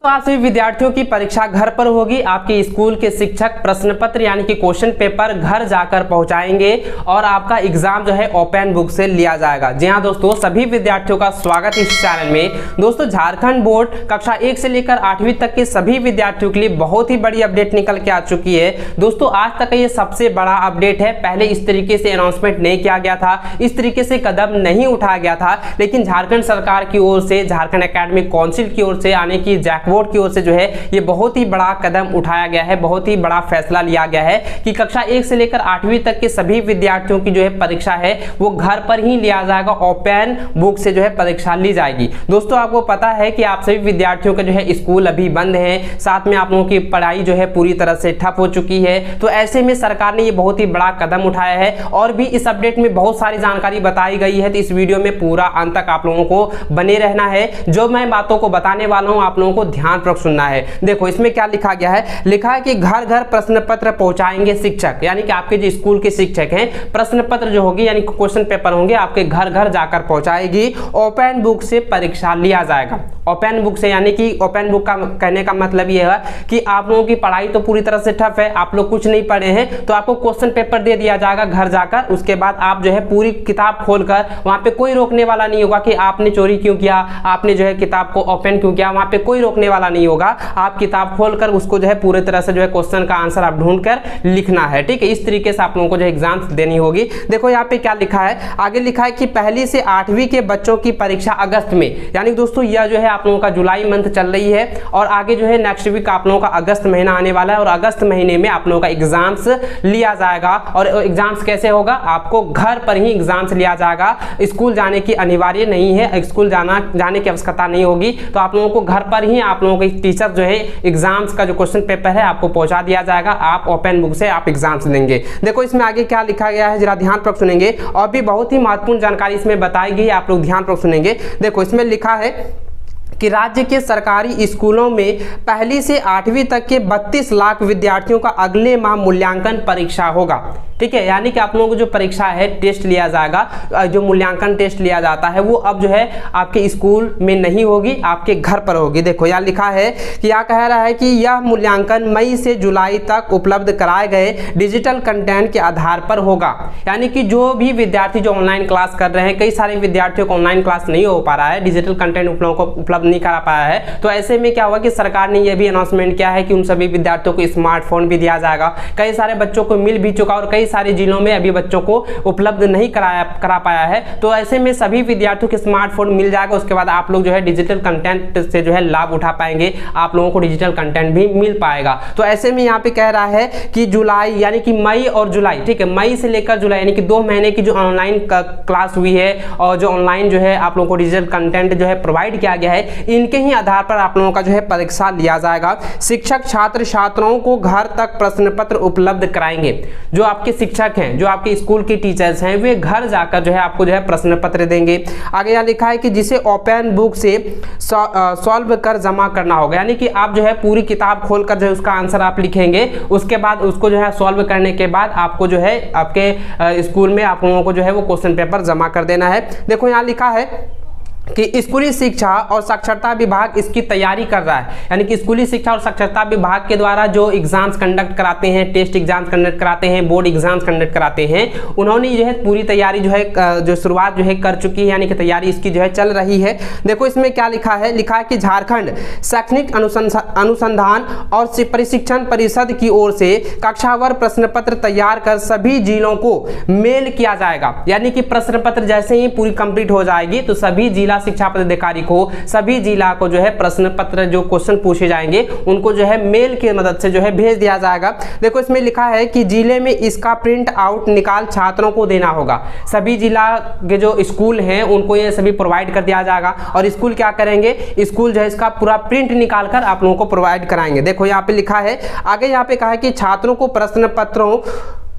तो आप सभी विद्यार्थियों की परीक्षा घर पर होगी। आपके स्कूल के शिक्षक प्रश्न पत्र यानी कि क्वेश्चन पेपर घर जाकर पहुंचाएंगे और आपका एग्जाम जो है ओपन बुक से लिया जाएगा। जी हाँ दोस्तों, सभी विद्यार्थियों का स्वागत इस चैनल में। दोस्तों, झारखंड बोर्ड कक्षा 1 से लेकर 8वीं तक के सभी विद्यार्थियों के लिए बहुत ही बड़ी अपडेट निकल के आ चुकी है। दोस्तों, आज तक का ये सबसे बड़ा अपडेट है। पहले इस तरीके से अनाउंसमेंट नहीं किया गया था, इस तरीके से कदम नहीं उठाया गया था, लेकिन झारखंड सरकार की ओर से, झारखंड एकेडमिक काउंसिल की ओर से, यानी कि जैक बोर्ड की ओर से जो है ये बहुत ही बड़ा कदम उठाया गया है, बहुत ही बड़ा फैसला लिया गया है कि कक्षा 1 से लेकर 8वीं तक के सभी विद्यार्थियों की जो है परीक्षा है वो घर पर ही लिया जाएगा। ओपन बुक से जो है परीक्षा ली जाएगी। दोस्तों, आपको पता है कि आप सभी विद्यार्थियों के जो है स्कूल अभी बंद है, साथ में आप लोगों की पढ़ाई जो है पूरी तरह से ठप हो चुकी है। तो ऐसे में सरकार ने ये बहुत ही बड़ा कदम उठाया है और भी इस अपडेट में बहुत सारी जानकारी बताई गई है। तो इस वीडियो में पूरा अंत तक आप लोगों को बने रहना है। जो मैं बातों को बताने वाला हूं आप लोगों को ध्यान सुनना है। देखो, इसमें क्या लिखा गया है। लिखा है कि घर घर प्रश्न पत्र पहुंचाएंगे शिक्षक, यानी कि आपके जो स्कूल के शिक्षक हैं, प्रश्न पत्र जो होगी यानी क्वेश्चन पेपर होंगे आपके घर घर जाकर पहुंचाएगी। ओपन बुक से परीक्षा लिया जाएगा। ओपन बुक से यानी कि ओपन बुक का कहने का मतलब यह है कि आप लोगों की पढ़ाई तो पूरी तरह से ठप है, आप लोग कुछ नहीं पढ़े हैं, तो आपको क्वेश्चन पेपर दे दिया जाएगा घर जाकर। उसके बाद आप जो है पूरी किताब खोलकर, वहां पे कोई रोकने वाला नहीं होगा कि आपने चोरी क्यों किया, आपने जो है किताब को ओपन क्यों किया, वहां पे कोई रोकने वाला नहीं होगा। आप किताब खोलकर उसको जो है पूरे तरह से जो है क्वेश्चन का आंसर आप ढूंढकर लिखना है। ठीक है, इस तरीके से आप लोगों को जो एग्जाम देनी होगी। देखो यहाँ पे क्या लिखा है, आगे लिखा है कि 1 से 8वीं के बच्चों की परीक्षा अगस्त में, यानी दोस्तों यह जो है आप लोगों का जुलाई मंथ चल रही है और आगे जो है नेक्स्ट वीक आप लोगों का अगस्त महीना आने वाला है और अगस्त महीने में आप लोगों का एग्जाम्स लिया जाएगा। और एग्जाम्स कैसे होगा, आपको घर पर ही एग्जाम्स लिया जाएगा। स्कूल जाने की अनिवार्य नहीं है, स्कूल जाने की आवश्यकता नहीं होगी। तो आप लोगों को घर पर ही आप लोगों के टीचर जो है एग्जाम्स का जो क्वेश्चन पेपर है आपको पहुंचा दिया जाएगा। आप ओपन बुक से आप एग्जाम्स देंगे। देखो इसमें आगे क्या लिखा गया है, जरा ध्यानपूर्वक सुनेंगे। और भी बहुत ही महत्वपूर्ण जानकारी इसमें बताई गई है, आप लोग ध्यानपूर्वक सुनेंगे। देखो इसमें लिखा है कि राज्य के सरकारी स्कूलों में 1 से 8वीं तक के 32 लाख विद्यार्थियों का अगले माह मूल्यांकन परीक्षा होगा। ठीक है, यानी कि आप लोगों को जो परीक्षा है, टेस्ट लिया जाएगा, जो मूल्यांकन टेस्ट लिया जाता है वो अब जो है आपके स्कूल में नहीं होगी, आपके घर पर होगी। देखो यहाँ लिखा है कि यहाँ कह रहा है कि यह मूल्यांकन मई से जुलाई तक उपलब्ध कराए गए डिजिटल कंटेंट के आधार पर होगा। यानी कि जो भी विद्यार्थी जो ऑनलाइन क्लास कर रहे हैं, कई सारे विद्यार्थियों को ऑनलाइन क्लास नहीं हो पा रहा है, डिजिटल कंटेंट उपलब्ध नहीं करा पाया है, तो ऐसे में क्या हुआ कि सरकार ने यह भी अनाउंसमेंट किया है कि उन सभी विद्यार्थियों को स्मार्टफोन भी दिया जाएगा। कई सारे बच्चों को मिल भी चुका और कई सारे जिलों में अभी बच्चों को उपलब्ध नहीं करा पाया है। तो ऐसे में सभी विद्यार्थियों को स्मार्टफोन मिल जाएगा। उसके बाद आप लोग जो है डिजिटल कंटेंट से जो है लाभ उठा पाएंगे, आप लोगों को डिजिटल कंटेंट भी मिल पाएगा। तो ऐसे में यहाँ पे कह रहा है कि जुलाई यानी कि मई और जुलाई, ठीक है, मई से लेकर जुलाई यानी कि 2 महीने की जो ऑनलाइन क्लास हुई है और जो ऑनलाइन जो है आप लोगों को डिजिटल कंटेंट जो है प्रोवाइड किया गया है, इनके ही आधार पर आप लोगों का जो है परीक्षा लिया जाएगा। शिक्षक छात्र छात्राओं को घर तक प्रश्न पत्र उपलब्ध कराएंगे। जो आपके शिक्षक हैं, जो आपके स्कूल के टीचर्स हैं, वे घर जाकर जो है आपको जो है प्रश्न पत्र देंगे। आगे यहाँ लिखा है कि जिसे ओपन बुक से सॉल्व कर जमा करना होगा। यानी कि आप जो है पूरी किताब खोलकर जो है उसका आंसर आप लिखेंगे, उसके बाद उसको जो है सॉल्व करने के बाद आपको जो है आपके स्कूल में आप लोगों को जो है वो क्वेश्चन पेपर जमा कर देना है। देखो यहाँ लिखा है कि स्कूली शिक्षा और साक्षरता विभाग इसकी तैयारी कर रहा है। यानी कि स्कूली शिक्षा और साक्षरता विभाग के द्वारा जो एग्जाम्स कंडक्ट कराते हैं, टेस्ट एग्जाम्स कंडक्ट कराते हैं, बोर्ड एग्जाम्स कंडक्ट कराते हैं, उन्होंने जो है पूरी तैयारी जो है जो शुरुआत जो है कर चुकी है, यानी कि तैयारी इसकी जो है चल रही है। देखो इसमें क्या लिखा है, लिखा है कि झारखंड शैक्षणिक अनुसंधान और प्रशिक्षण परिषद की ओर से कक्षावार प्रश्न पत्र तैयार कर सभी जिलों को मेल किया जाएगा। यानी कि प्रश्न पत्र जैसे ही पूरी कंप्लीट हो जाएगी तो सभी जिला शिक्षा पदाधिकारी को, सभी जिला को जो है प्रश्न पत्र जो क्वेश्चन पूछे जाएंगे उनको जो है मेल की मदद से जो है भेज दिया जाएगा। देखो इसमें लिखा है कि जिले में इसका प्रिंट आउट निकाल छात्रों को देना होगा। सभी जिला के जो स्कूल हैं उनको ये सभी प्रोवाइड कर दिया जाएगा और स्कूल क्या करेंगे, स्कूल जो है इसका पूरा प्रिंट निकाल कर आप लोगों को प्रोवाइड कराएंगे। देखो यहाँ पे लिखा है, आगे यहाँ पे कहा है कि छात्रों को प्रश्न पत्रों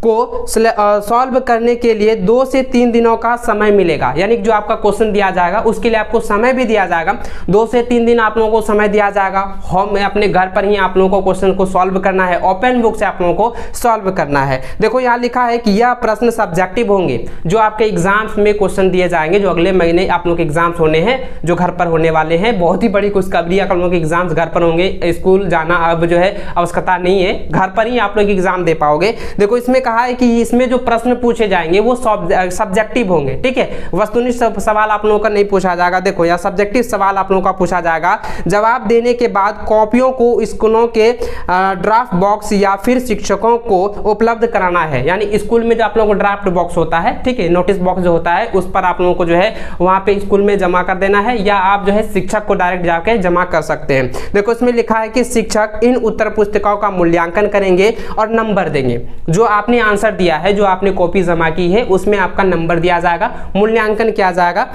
को सॉल्व करने के लिए 2 से 3 दिनों का समय मिलेगा। यानी कि जो आपका क्वेश्चन दिया जाएगा उसके लिए आपको समय भी दिया जाएगा, 2 से 3 दिन आप लोगों को समय दिया जाएगा। होम में अपने घर पर ही आप लोगों को क्वेश्चन को सॉल्व करना है, ओपन बुक से आप लोगों को सॉल्व करना है। देखो यहाँ लिखा है कि यह प्रश्न सब्जेक्टिव होंगे, जो आपके एग्जाम्स में क्वेश्चन दिए जाएंगे, जो अगले महीने आप लोगों के एग्जाम्स होने हैं, जो घर पर होने वाले हैं। बहुत ही बड़ी खुशखबरी है, आप लोगों के एग्जाम्स घर पर होंगे, स्कूल जाना अब जो है आवश्यकता नहीं है, घर पर ही आप लोग एग्जाम दे पाओगे। देखो इसमें कहा है कि इसमें जो प्रश्न पूछे जाएंगे वो सब्जेक्टिव होंगे, ठीक है, वस्तुनिष्ठ सवाल आप लोगों का नहीं पूछा जाएगा। देखो यहाँ सब्जेक्टिव सवाल आप लोगों का पूछा जाएगा। जवाब देने के बाद कॉपियों को स्कूलों के ड्राफ्ट बॉक्स या फिर शिक्षकों को उपलब्ध कराना है। यानी स्कूल में जो आप लोगों को ड्राफ्ट बॉक्स होता है, ठीक है, नोटिस बॉक्स जो होता है उस पर आप लोगों को जो है वहां पे स्कूल में जमा कर देना है, या आप जो है शिक्षक को डायरेक्ट जाके जमा कर सकते हैं। देखो इसमें लिखा है कि शिक्षक इन उत्तर पुस्तिकाओं का मूल्यांकन करेंगे और नंबर देंगे। जो आपने आंसर दिया है, जो आपने कॉपी जमा की है, उसमें आपका नंबर दिया जाएगा, मूल्यांकन किया जाएगा।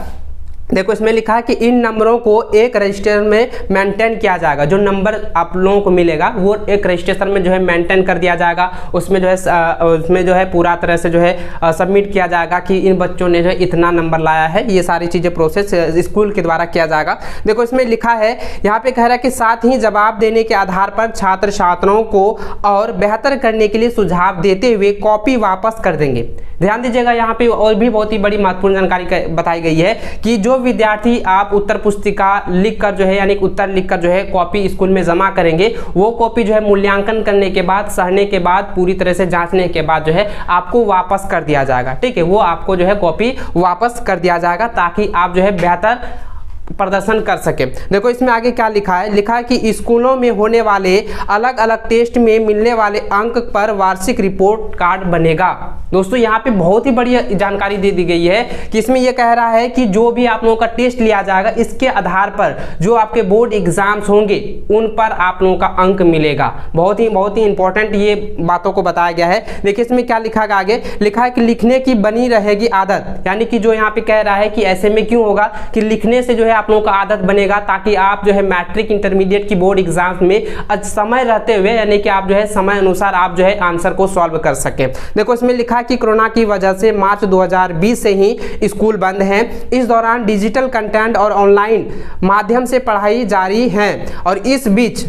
देखो इसमें लिखा है कि इन नंबरों को एक रजिस्टर में मेंटेन किया जाएगा। जो नंबर आप लोगों को मिलेगा वो एक रजिस्टर में जो है मेंटेन कर दिया जाएगा, उसमें जो है पूरा तरह से जो है सबमिट किया जाएगा कि इन बच्चों ने जो है इतना नंबर लाया है। ये सारी चीज़ें प्रोसेस स्कूल के द्वारा किया जाएगा। देखो इसमें लिखा है, यहाँ पे कह रहा है कि साथ ही जवाब देने के आधार पर छात्र छात्राओं को और बेहतर करने के लिए सुझाव देते हुए कॉपी वापस कर देंगे। ध्यान दीजिएगा, यहाँ पे और भी बहुत ही बड़ी महत्वपूर्ण जानकारी बताई गई है कि जो विद्यार्थी आप उत्तर पुस्तिका लिखकर जो है, यानी उत्तर लिखकर जो है कॉपी स्कूल में जमा करेंगे, वो कॉपी जो है मूल्यांकन करने के बाद, सहने के बाद, पूरी तरह से जांचने के बाद जो है आपको वापस कर दिया जाएगा। ठीक है, वो आपको जो है कॉपी वापस कर दिया जाएगा ताकि आप जो है बेहतर प्रदर्शन कर सके। देखो इसमें आगे क्या लिखा है, लिखा है कि स्कूलों में होने वाले अलग अलग टेस्ट में मिलने वाले अंक पर वार्षिक रिपोर्ट कार्ड बनेगा। दोस्तों यहाँ पे बहुत ही बड़ी जानकारी दे दी गई है कि इसमें यह कह रहा है कि जो भी आप लोगों का टेस्ट लिया जाएगा, इसके आधार पर जो आपके बोर्ड एग्जाम्स होंगे उन पर आप लोगों का अंक मिलेगा। बहुत ही इंपॉर्टेंट ये बातों को बताया गया है। देखिए इसमें क्या लिखा है, आगे लिखा है कि लिखने की बनी रहेगी आदत। यानी कि जो यहाँ पे कह रहा है कि ऐसे में क्यों होगा कि लिखने से जो है आप लोगों का आदत बनेगा, ताकि आप जो है मैट्रिक इंटरमीडिएट की बोर्ड एग्जाम्स में समय रहते हुए, यानी कि आप जो है समय अनुसार आप जो है आंसर को सॉल्व कर सके। देखो इसमें लिखा है कि कोरोना की वजह से मार्च 2020 से ही स्कूल बंद हैं। इस दौरान डिजिटल कंटेंट और ऑनलाइन माध्यम से पढ़ाई जारी है और इस बीच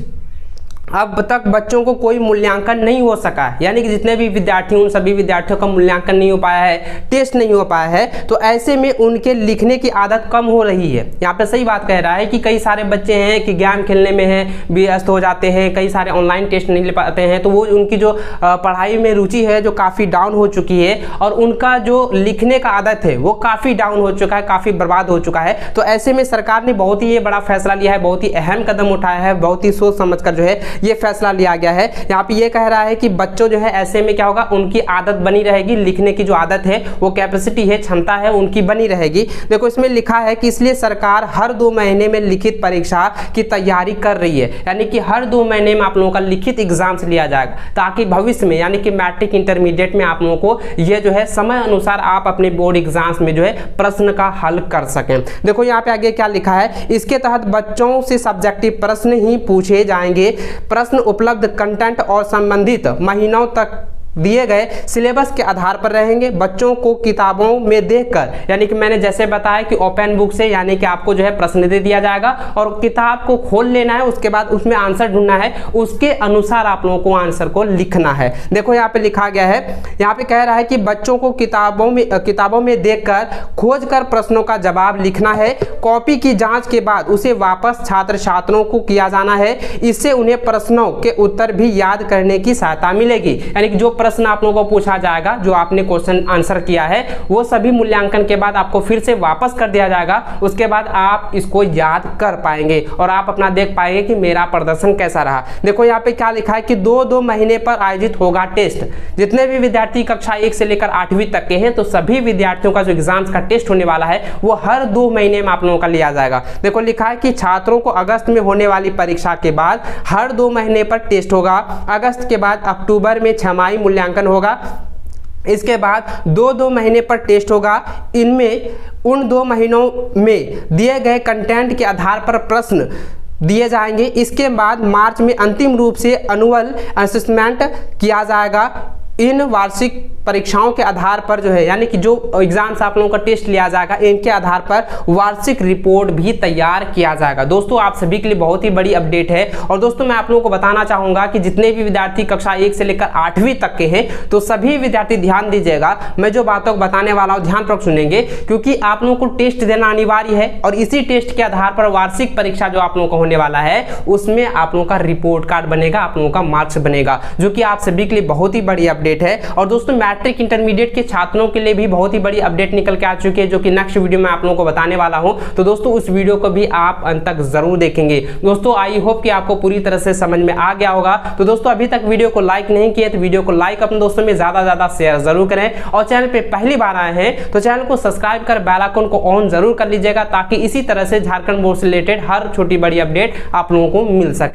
अब तक बच्चों को कोई मूल्यांकन नहीं हो सका है। यानी कि जितने भी विद्यार्थी, उन सभी विद्यार्थियों का मूल्यांकन नहीं हो पाया है, टेस्ट नहीं हो पाया है, तो ऐसे में उनके लिखने की आदत कम हो रही है। यहाँ पे सही बात कह रहा है कि कई सारे बच्चे हैं कि गेम खेलने में हैं, व्यस्त हो जाते हैं, कई सारे ऑनलाइन टेस्ट नहीं ले पाते हैं, तो वो उनकी जो पढ़ाई में रुचि है जो काफ़ी डाउन हो चुकी है और उनका जो लिखने का आदत है वो काफ़ी डाउन हो चुका है, काफ़ी बर्बाद हो चुका है। तो ऐसे में सरकार ने बहुत ही ये बड़ा फैसला लिया है, बहुत ही अहम कदम उठाया है, बहुत ही सोच समझ कर जो है ये फैसला लिया गया है। यहाँ पे ये कह रहा है कि बच्चों जो है ऐसे में क्या होगा, उनकी आदत बनी रहेगी, लिखने की जो आदत है, वो कैपेसिटी है, क्षमता है, उनकी बनी रहेगी। देखो इसमें लिखा है कि इसलिए सरकार हर 2 महीने में लिखित परीक्षा की तैयारी कर रही है। यानी कि हर 2 महीने में आप लोगों का लिखित एग्जाम्स लिया जाएगा, ताकि भविष्य में यानी कि मैट्रिक इंटरमीडिएट में आप लोगों को ये जो है समय अनुसार आप अपने बोर्ड एग्जाम्स में जो है प्रश्न का हल कर सकें। देखो यहाँ पे आगे क्या लिखा है, इसके तहत बच्चों से सब्जेक्टिव प्रश्न ही पूछे जाएंगे। प्रश्न उपलब्ध कंटेंट और संबंधित महीनों तक दिए गए सिलेबस के आधार पर रहेंगे। बच्चों को किताबों में देखकर, यानी कि मैंने जैसे बताया कि ओपन बुक से, यानी कि आपको जो है प्रश्न दे दिया जाएगा और किताब को खोल लेना है, उसके बाद उसमें आंसर ढूंढना है, उसके अनुसार आप लोगों को आंसर को लिखना है। देखो यहाँ पे लिखा गया है, यहाँ पे कह रहा है कि बच्चों को किताबों में देखकर खोज कर प्रश्नों का जवाब लिखना है। कॉपी की जाँच के बाद उसे वापस छात्र छात्राओं को किया जाना है। इससे उन्हें प्रश्नों के उत्तर भी याद करने की सहायता मिलेगी। यानी कि जो प्रश्न आप लोगों को पूछा जाएगा, जो आपने क्वेश्चन आंसर किया है, वो सभी मूल्यांकन के बाद आपको फिर से वापस कर दिया जाएगा। उसके बाद आप इसको याद कर पाएंगे और आप अपना देख पाएंगे कि मेरा प्रदर्शन कैसा रहा। देखो यहाँ पे क्या लिखा है कि 2-2 महीने पर आयोजित होगा टेस्ट। जितने भी विद्यार्थी कक्षा 1 से लेकर 8वीं तक के हैं, तो सभी विद्यार्थियों का जो एग्जाम्स का टेस्ट होने वाला है वो हर 2 महीने में आप लोगों का लिया जाएगा। देखो लिखा है कि छात्रों को अगस्त में होने वाली परीक्षा के बाद हर 2 महीने पर टेस्ट होगा। अगस्त के बाद अक्टूबर में छमाही मूल्यांकन होगा। इसके बाद 2-2 महीने पर टेस्ट होगा। इनमें उन 2 महीनों में दिए गए कंटेंट के आधार पर प्रश्न दिए जाएंगे। इसके बाद मार्च में अंतिम रूप से एनुअल असेसमेंट किया जाएगा। इन वार्षिक परीक्षाओं के आधार पर जो है, यानी कि जो एग्जाम्स आप लोगों का टेस्ट लिया जाएगा, इनके आधार पर वार्षिक रिपोर्ट भी तैयार किया जाएगा। दोस्तों आप सभी के लिए बहुत ही बड़ी अपडेट है। और दोस्तों मैं आप लोगों को बताना चाहूंगा कि जितने भी विद्यार्थी कक्षा 1 से लेकर 8वीं तक के हैं, तो सभी विद्यार्थी ध्यान दीजिएगा, मैं जो बातों को बताने वाला हूं ध्यानपूर्वक सुनेंगे, क्योंकि आप लोगों को टेस्ट देना अनिवार्य है और इसी टेस्ट के आधार पर वार्षिक परीक्षा जो आप लोगों का होने वाला है उसमें आप लोगों का रिपोर्ट कार्ड बनेगा, आप लोगों का मार्क्स बनेगा, जो कि आप सभी के लिए बहुत ही बड़ी अपडेट है। और दोस्तों मैट्रिक इंटरमीडिएट के छात्रों के लिए भी बहुत ही बड़ी अपडेट निकल के आ चुकी है, जो कि नेक्स्ट वीडियो में आप लोगों को बताने वाला हूं। तो दोस्तों उस वीडियो को भी आप अंत तक जरूर देखेंगे। दोस्तों आई होप कि आपको पूरी तरह से समझ में आ गया होगा। तो दोस्तों अभी तक वीडियो को लाइक नहीं किया तो वीडियो को लाइक अपने दोस्तों में ज्यादा शेयर जरूर करें, और चैनल पे पहली बार आए हैं तो चैनल को सब्सक्राइब कर बेल आइकन को ऑन जरूर कर लीजिएगा, ताकि इसी तरह से झारखंड बोर्ड से रिलेटेड हर छोटी बड़ी अपडेट आप लोगों को मिल सके।